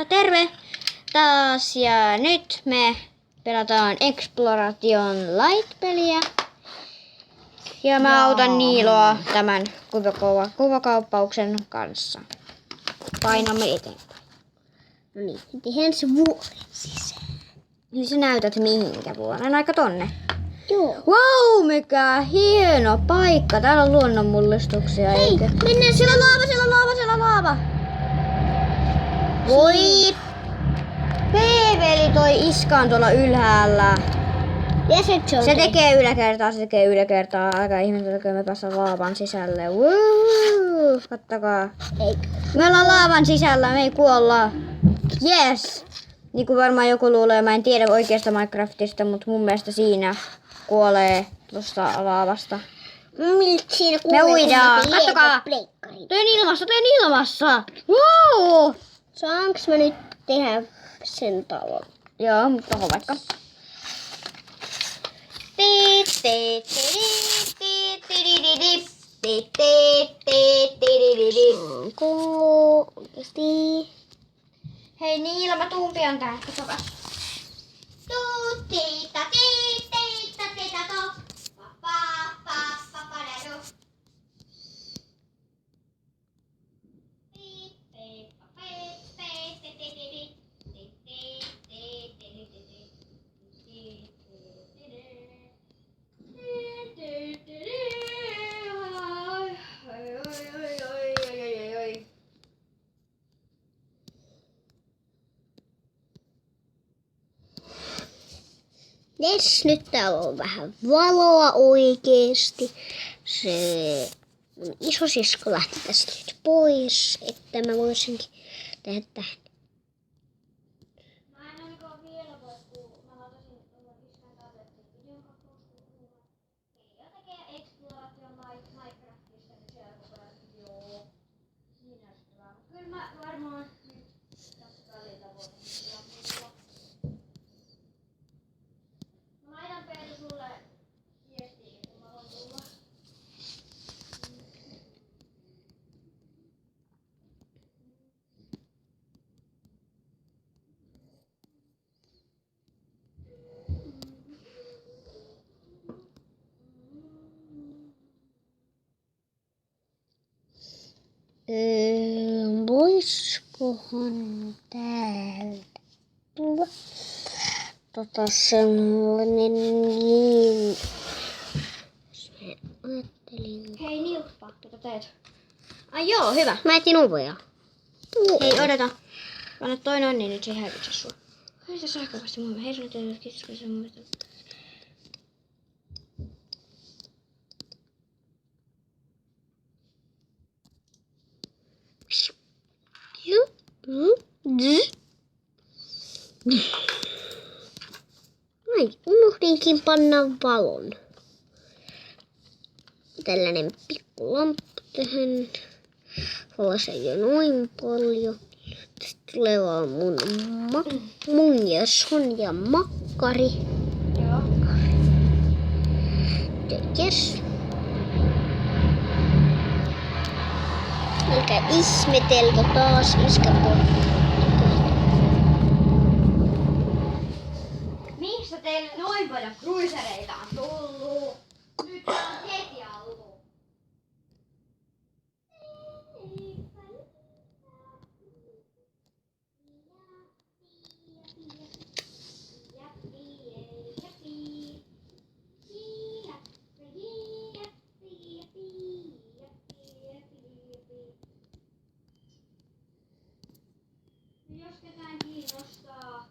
Terve taas ja nyt me pelataan Exploration Light-peliä. Ja mä autan Niiloa tämän kuvakauppauksen kanssa. Painamme eteenpäin. No niin, tehdään se vuoren sisään. Eli sä näytät mihinkä vuoren, aika tonne. Joo. Wow, mikä hieno paikka. Täällä on luonnonmullistuksia. Hei, eikö? mennään Siellä on laava, siellä on laava, siellä on laava. Voi! Peeveli toi iskaan tuolla ylhäällä. Ja se on Se tekee yläkertaa. Aika ihmetelkö me päässä laavan sisälle. Woo! Kattakaa. Eikö? Me ollaan laavan sisällä, me ei kuolla. Yes! Niin kuin varmaan joku luulee, mä en tiedä oikeasta Minecraftista, mutta mun mielestä siinä kuolee tuosta laavasta. Miltä siinä Me uidaan, kattokaa! Pleikkari. Toi on ilmassa! Wow! Saanko mä nyt tehdä sen talon? Joo, mutta tohon vaikka. Onko oikeesti? Hei Niila, mä tuun pian tähän, katsokaa. Yes, nyt täällä on vähän valoa oikeesti. Se mun isosisko lähti tästä nyt pois, että mä voisinkin tehdä tähän. Mä en ainakaan vielä voi kuulla. Mä latasin tuolla iskän tabletin videon kakkouskuulla. Ja tekee Exploration Minecraftista, niin siellä koko ajan joo. Siinä on sitten vaan. Kyllä mä varmaan nyt tästä välillä voisin kuulla. Mä laitan Peetu sulle viestiin, kun mä voin tulla. Voiskohan täältä tulla sellainen niin. Jos mä ajattelin. Hei Nilppa, mitä teet? Ai joo, hyvä. Mä etin ovea. Hei, odota. Anna toi noin, niin nyt se ei häiritse sua. Häiritä sähköpästi mua. Hei, sulle teille kiskollisia muista. Ai, unohdinkin panna valon. Tällainen pikku lamppu tähän. Valassa ei ole noin paljon. Sitten tulee vaan mun ja Sonja makkari. Joo. Yes. Älkää ihmetelkö taas iskäpottia. Miksi teille noin paljon cruisereita on tullut? Nyt on heti alku. Jos ketään kiinnostaa,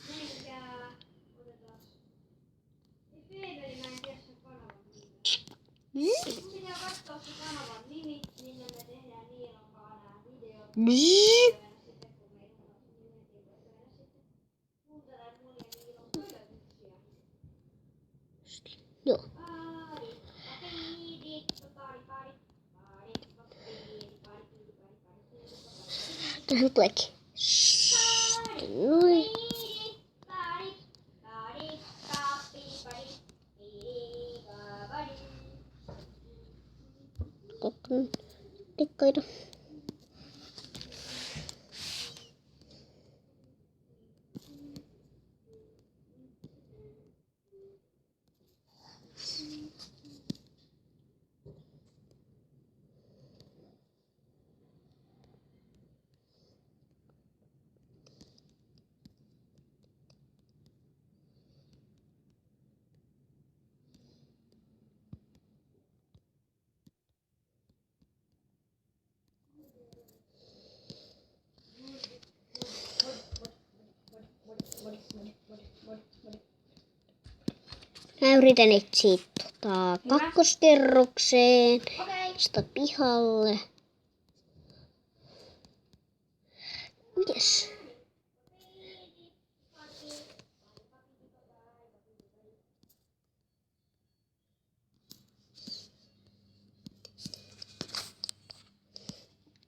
menkää. Otetaan. Ei Peeveli, mä en tiedä sen kanavan nimeä. Mun pitää katsoa se kanavan nimi, minne me tehdään Niilon kanssa nää videot. Sitten kun me kuuntelen mun ja Niilon pölötyksiä. Joo. Tähän tuleekin. Noin. Koppun tikkaita. Mä yritän etsiä kakkoskerrokseen. Okei. Sitä pihalle. Yes.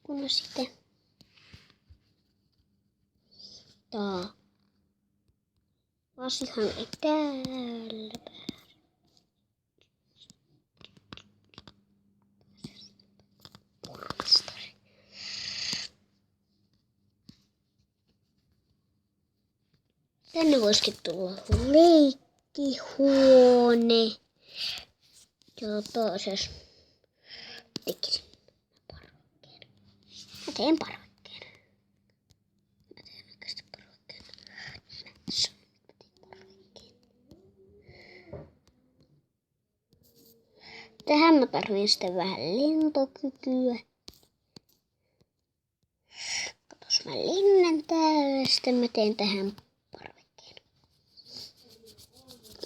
Kunnes sitten asiahan ei täällä. Pormestari. Tänne voisikin tulla leikkihuone. Ja taas jos tekisin parvekkeen. Mä teen parvekkeen. Mä teen oikeasti parvekkeen. Tähän mä tarvitsen sitten vähän lentokykyä. Katos, mä lennän täällä, sitten mä teen tähän parvekkeen.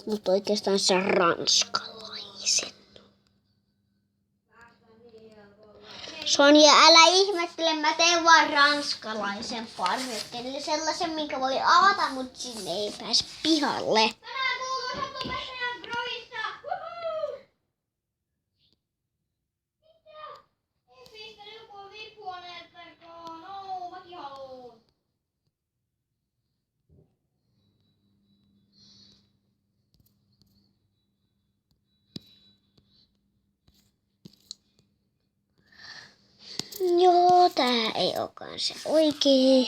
Mutta oikeastaan se ranskalaisen. Sonja, älä ihmettele, mä teen vaan ranskalaisen parvekkeen. Eli sellaisen, minkä voi avata, mutta sinne ei pääse pihalle. Tänään kuuluu Satu-Pessajan Groissa! Woohoo! Mitä? En pistänyt joku vipuoneeltakaan. No, mäkin haluun. Joo, tää ei olekaan se oikee.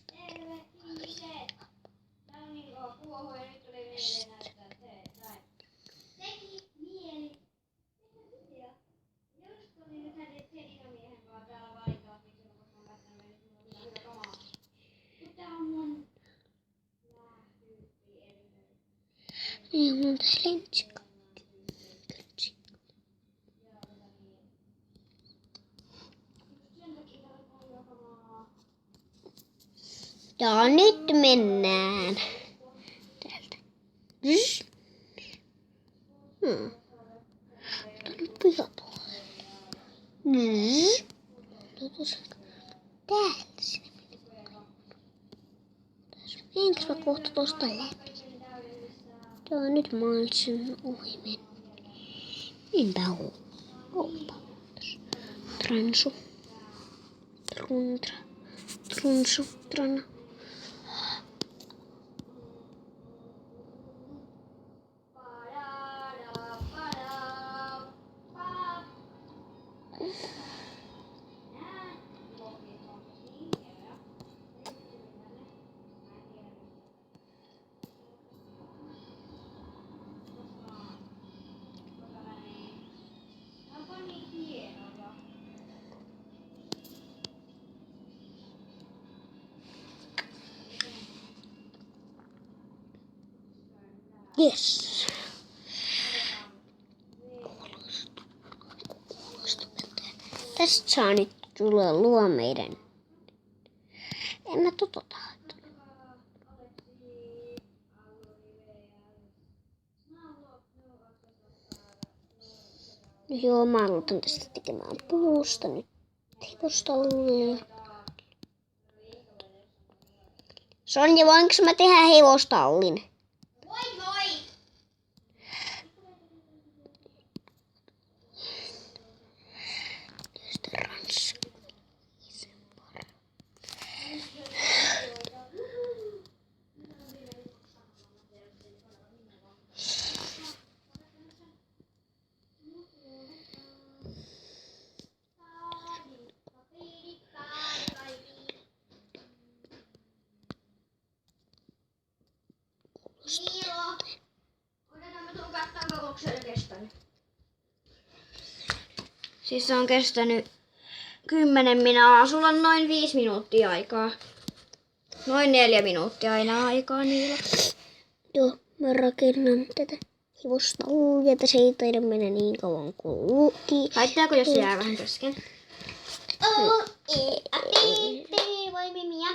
Terve ihmiset! Tää on niin kova kuohu ja nyt tuli mieleen näyttää teet. Teki mieli. Josko niin nyt hän sen isämiehen kanssa täällä valittaa, miksi mä koskaan päättänyt mennä sinun hyvä kamaa. Nyt tää on mun lähtyyppi eli. Niin, mun tää lentsikka. Ja nyt mennään täältä. Tänne pihapuolelle. Täältä sinne meni. Enkäs mä kohta tosta läpi. Joo, nyt mä oon sen ohi mennyt. Niinpä oo. Oppa. Transu. Truntra. Trunsu. Trana. Yes. Tästä saa nyt tulla luo meidän. En mä totota. Joo, mä aloitan tästä tekemään puusta nyt hevostallia. Sonja, voinko mä tehdä hevostallin? Voi! Niilo! Otetaan mä tuun katsomaan kauanko se on kestänyt. Siis se on kestänyt 10 minaa. Sulla on noin 5 minuuttia aikaa. Noin 4 minuuttia aina aikaa Niilo. Joo, mä rakennan tätä. Hevosta uljata, se ei taida mennä niin kauan kuin luki. Haittaako, jos se jää vähän kesken? Voi mimiä.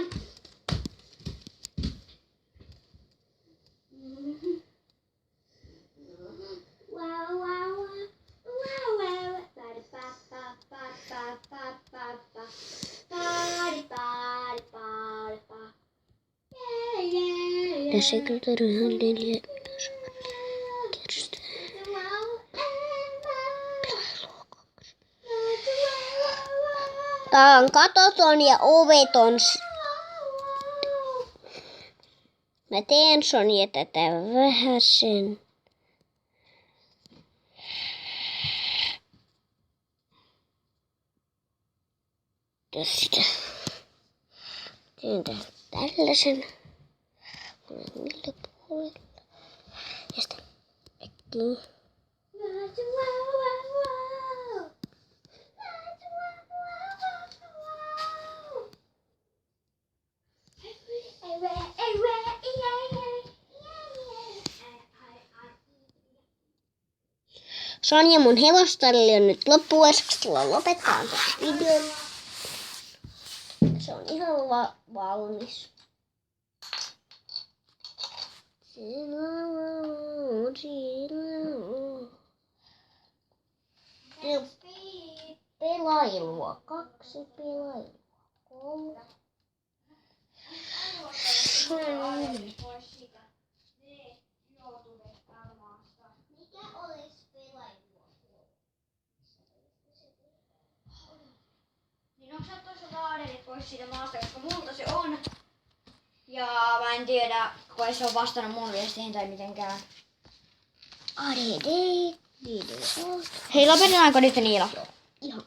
Tässä ei kyllä tarvitse ihan liian kirstää. Tää on katoton ja oveton. Mä teen Sonja tätä vähän sen. Tästä. Teen tällaisen. Millä puolella. Ja sitten äkkiin. Sonja, mun hevostalli on nyt loppuvuosiksi. Silloin lopetetaan tämä video. Se on ihan valmis. Pelailua. 2 pelailua. 3. Mikä olisi pelailua? Niin onko sä tuossa raadelit pois siitä maasta, koska multa se on. Ja mä en tiedä, kun se on vastannut mun viesteihin tai mitenkään. ADD. Hei, lopetetaanko nyt Niilo? Ihan.